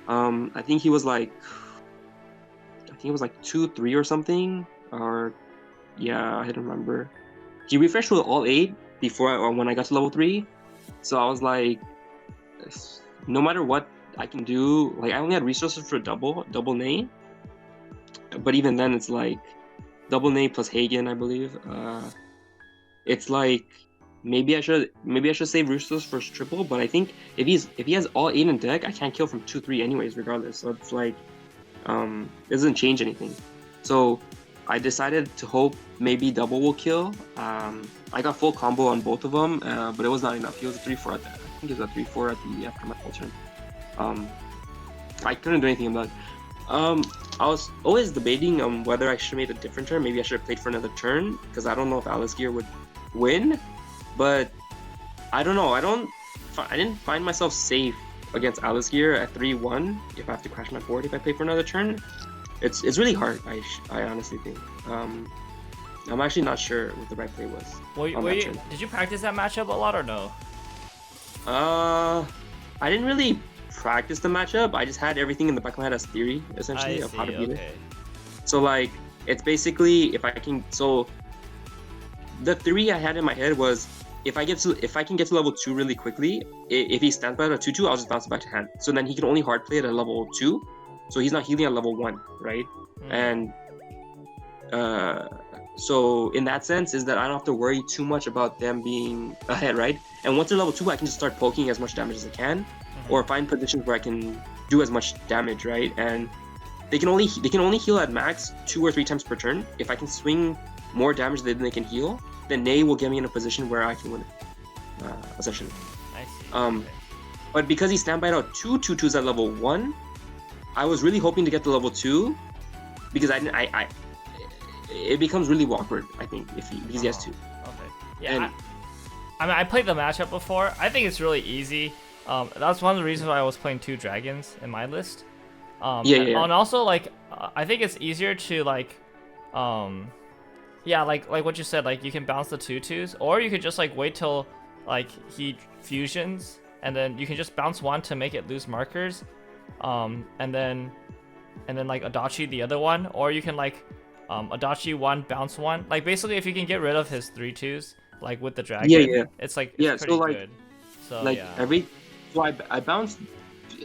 I think he was like 2-3 or something, or yeah, I don't remember. He refreshed with all 8 before when I got to level 3, so I was like, no matter what I can do, like I only had resources for double nay, but even then it's like double nay plus Hagen, I believe. It's like maybe I should save resources for triple, but I think if he has all 8 in deck, I can't kill from 2-3 anyways, regardless. So it's like it doesn't change anything. So I decided to hope maybe double will kill. I got full combo on both of them, but it was not enough. He was a 3-4 at that. I think it was a 3-4 at the after my full turn. I couldn't do anything about it. I was always debating on whether I should have made a different turn. Maybe I should have played for another turn, because I don't know if Alice Gear would win. But I don't know. I didn't find myself safe against Alice Gear at 3-1 if I have to crash my board if I play for another turn. It's really hard. I honestly think. I'm actually not sure what the right play was. Did you practice that matchup a lot or no? I didn't really practice the matchup. I just had everything in the back of my head as theory, essentially, of how to beat it. So like, it's basically if I can. So the theory I had in my head was if I can get to level 2 really quickly, if he stands by at a 2-2, I'll just bounce it back to hand. So then he can only hard play it at level 2, so he's not healing at level 1, right? And so in that sense is that I don't have to worry too much about them being ahead, right? And once they're level 2, I can just start poking as much damage as I can, or find positions where I can do as much damage, right? And they can only heal at max 2 or 3 times per turn. If I can swing more damage than they can heal, then Nay will get me in a position where I can win it, essentially. I see. Okay. But because he standby out 2 2-2s at level 1, I was really hoping to get to level 2, because it becomes really awkward, I think, because he has 2. Okay. Yeah. I mean, I played the matchup before. I think it's really easy. That's one of the reasons why I was playing 2 dragons in my list. And also, like, I think it's easier to like, like what you said, like you can bounce the 2-2s, or you could just like wait till like he fusions, and then you can just bounce 1 to make it lose markers, and then like Adachi the other one, or you can like Adachi 1, bounce 1. Like basically, if you can get rid of his 3-2s, like with the dragon, it's like it's pretty good. So like I bounced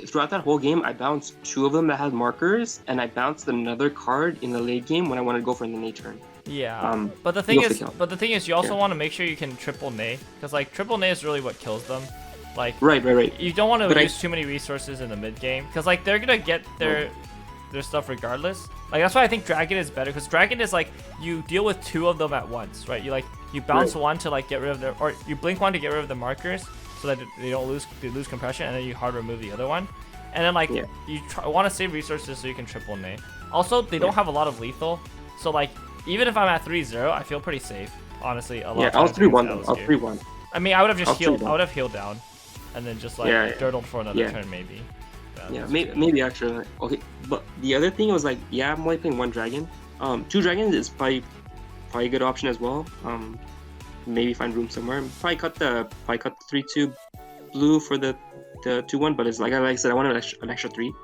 throughout that whole game. I bounced 2 of them that had markers, and I bounced another card in the late game when I wanted to go for the Nay turn. Yeah, but the thing is, you also want to make sure you can triple Nay, because like triple Nay is really what kills them. Like right. You don't want to use too many resources in the mid game, because like they're gonna get their stuff regardless. Like that's why I think Dragon is better, because Dragon is like you deal with 2 of them at once, right? You bounce 1 to like get rid of their, or you blink 1 to get rid of the markers, so that they don't lose compression, and then you hard remove the other one, and then like you want to save resources so you can triple Nay. Also, they don't have a lot of lethal, so like even if I'm at 3-0, I feel pretty safe, honestly. I was 3-1 though. I was 3-1. I mean, I would have just healed. I would have healed down, and then just like dirtled for another turn maybe. Maybe actually. Okay, but the other thing was like, I'm only playing 1 dragon. 2 dragons is probably a good option as well. Maybe find room somewhere. Probably cut the 3-2 blue for the 2-1, but it's like I said, I wanted an extra 3.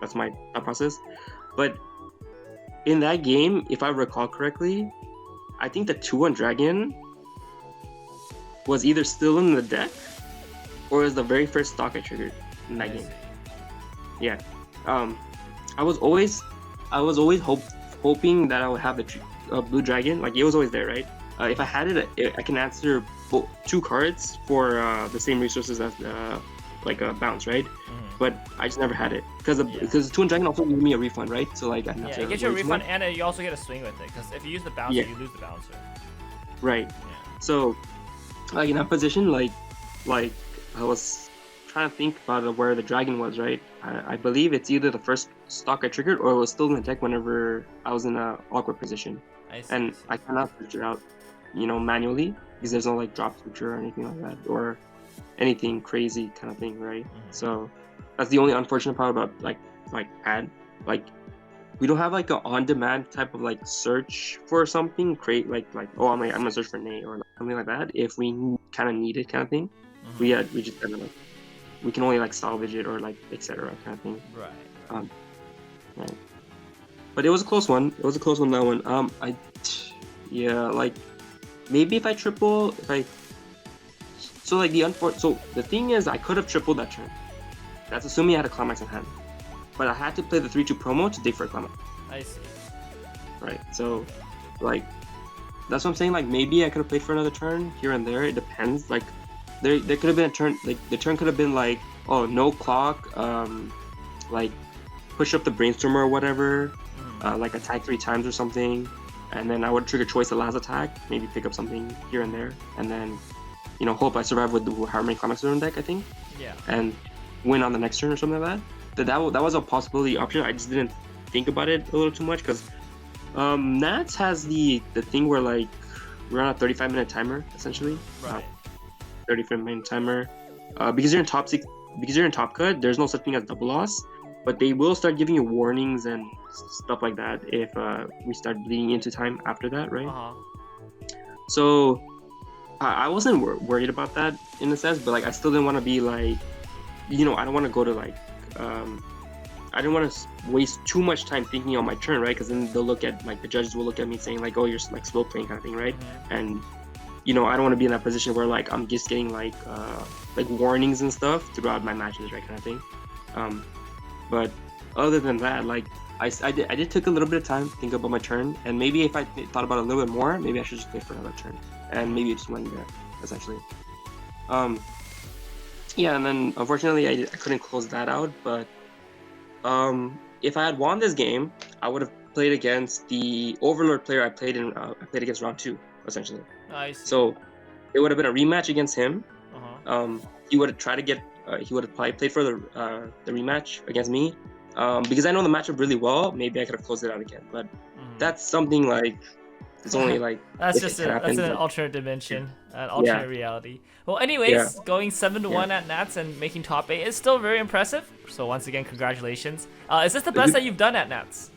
That's my thought process. But in that game, if I recall correctly, I think the 2-1 dragon was either still in the deck, or was the very first stock I triggered in that game. Yeah. I was always hoping that I would have the blue dragon. Like it was always there, right? If I had it, I can answer 2 cards for the same resources as like a bounce, right? But I just never had it because the 2 dragon also gave me a refund, right? So like I didn't have to it gets you a wait too refund, much. and you also get a swing with it. Because if you use the bouncer, you lose the bouncer. Right. Yeah. So like in that position, like I was trying to think about where the dragon was, right? I believe it's either the first stock I triggered or it was still in the deck whenever I was in a awkward position. I see. And I cannot search it out, manually because there's no like drop switcher or anything like that or anything crazy kind of thing, right? So that's the only unfortunate part about like ad. Like we don't have like an on-demand type of like search for something, create like oh I'm gonna search for Nate or something like that if we kind of need it kind of thing. We just kind of like we can only like salvage it or like etc. kind of thing. Right. Right. But it was a close one. That one. Like maybe if I triple, so like so the thing is I could have tripled that turn. That's assuming I had a climax in hand. But I had to play the 3-2 promo to dig for a climax. I see. Right. So like that's what I'm saying. Like maybe I could have played for another turn here and there. It depends. Like there could have been a turn. Like the turn could have been like, oh, no clock. Like push up the brainstormer or whatever. Like attack 3 times or something, and then I would trigger choice the last attack. Maybe pick up something here and there, and then hope I survive with however many climaxes are in deck. I think. Yeah. And win on the next turn or something like that. That was a possibility option. I just didn't think about it a little too much because Nats has the thing where like we're on a 35-minute timer essentially. Right. 35-minute timer. Because you're in top cut, there's no such thing as double loss, but they will start giving you warnings and stuff like that if we start bleeding into time after that, right? So I wasn't worried about that in a sense, but like I still didn't want to be like, I don't want to go to like, I didn't want to waste too much time thinking on my turn, right? Because then they'll look at like the judges will look at me saying like, oh, you're like slow playing kind of thing, right? And I don't want to be in that position where like I'm just getting like warnings and stuff throughout my matches, right, kind of thing. But other than that, like I did take a little bit of time to think about my turn, and maybe if I thought about it a little bit more, maybe I should just play for another turn, and maybe it just went there essentially. Yeah, and then unfortunately I couldn't close that out, but if I had won this game, I would have played against the Overlord player I played against round 2 essentially. I see. So it would have been a rematch against him. He would have tried to get. He would have probably played for the rematch against me. Because I know the matchup really well, maybe I could have closed it out again. But that's something like it's only like that's an alternate dimension, an alternate reality. Well, anyways, going 7-1 at Nats and making top 8 is still very impressive. So once again, congratulations. Is this the best that you've done at Nats?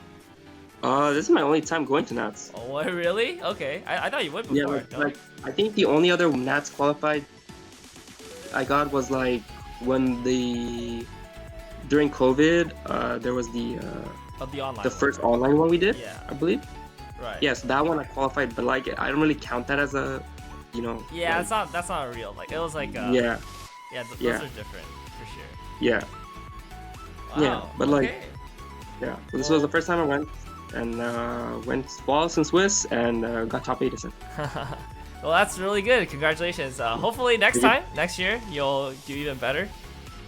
This is my only time going to Nats. Oh, really? Okay, I thought you would before. Yeah, like I think the only other Nats qualified I got was like when during COVID, there was the first online one we did, I believe. Right. Yes, that one I qualified, but like I don't really count that as a, Yeah, like, that's not real. Like it was like. Those are different for sure. Yeah. Wow, yeah, but like. okay. Yeah. So this was the first time I went, and went flawless in Swiss and got top 8 percent. Well, that's really good. Congratulations. Hopefully next year, you'll do even better.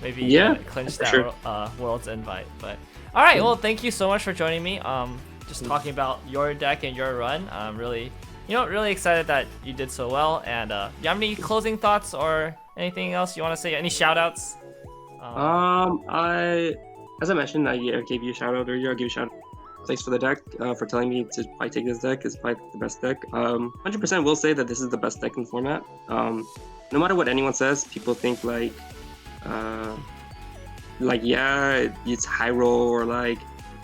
Maybe clinch that world's invite. But all right, well, thank you so much for joining me. Just talking about your deck and your run. I'm really, really excited that you did so well. And you have any closing thoughts or anything else you want to say? Any shout outs? As I mentioned, I gave you a shout out earlier. I'll give you a shout out. Thanks for the deck, for telling me to probably take this deck. It's probably the best deck. 100% will say that this is the best deck in the format. No matter what anyone says, people think like it's high roll or like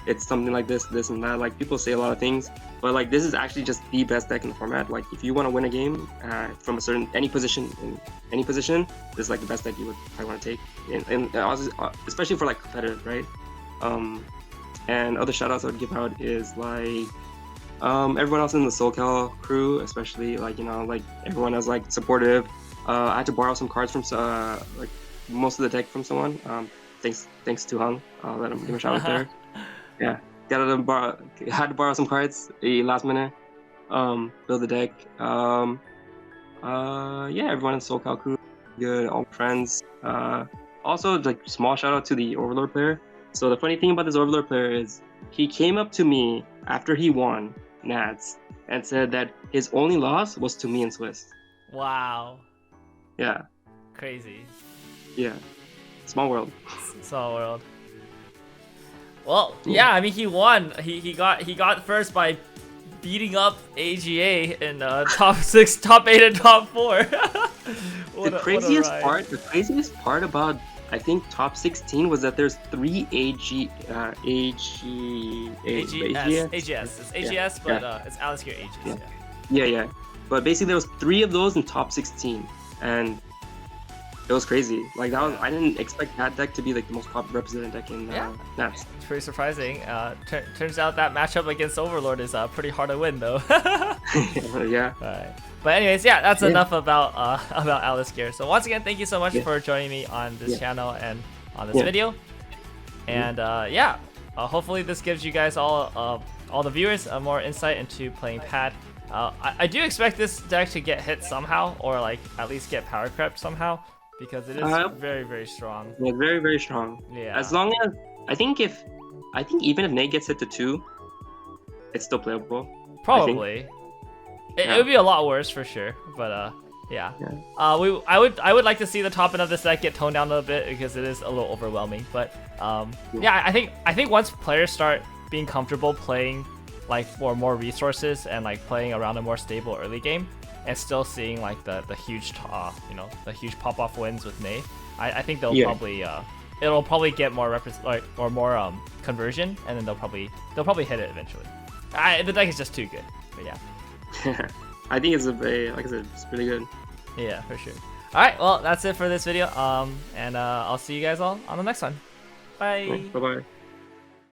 it's something like this and that. Like people say a lot of things, but like this is actually just the best deck in the format. Like if you want to win a game from any position, this is like the best deck you would probably want to take, and especially for like competitive, right? And other shoutouts I would give out is like everyone else in the SoCal crew, especially like like everyone is like supportive. I had to borrow some cards from like most of the deck from someone. Thanks to Hung. I'll let him give a shout out there. Yeah, had to borrow some cards last minute. Build the deck. Yeah, everyone in SoCal crew, good, all friends. Also, like small shout out to the Overlord player. So the funny thing about this Overlord player is he came up to me after he won Nats and said that his only loss was to me and Swiss. Wow. Yeah, Crazy. yeah, small world. Small world. Well, yeah, I mean he won. He got first by beating up AGA in top 6, top 8, and top 4. The craziest part about I think top 16 was that there's 3 AGS. It's AGS, but it's Alice Gear Ages. Yeah. But basically there was 3 of those in top 16, and it was crazy. Like that was, I didn't expect that deck to be like the most popular represented deck in Nats. It's pretty surprising. Turns out that matchup against Overlord is pretty hard to win though. Yeah. Alright. But anyways, yeah, that's enough about Alice Gear. So once again, thank you so much for joining me on this channel and on this video. And hopefully this gives you guys all the viewers more insight into playing Pad. I do expect this deck to get hit somehow, or like at least get power crept somehow, because it is very, very strong. Yeah, very, very strong. Yeah. As long as I think even if Nate gets hit to 2, it's still playable. Probably. It would be a lot worse for sure, but yeah. I would like to see the top end of this deck get toned down a little bit because it is a little overwhelming. But yeah, I think once players start being comfortable playing like for more resources and like playing around a more stable early game, and still seeing like the huge the huge pop off wins with Nate, I think they'll probably it'll probably get more more conversion, and then they'll probably hit it eventually. The deck is just too good, but yeah. I think it's like I said, it's really good. Yeah, for sure. All right, well that's it for this video. And I'll see you guys all on the next one. Bye. Bye bye.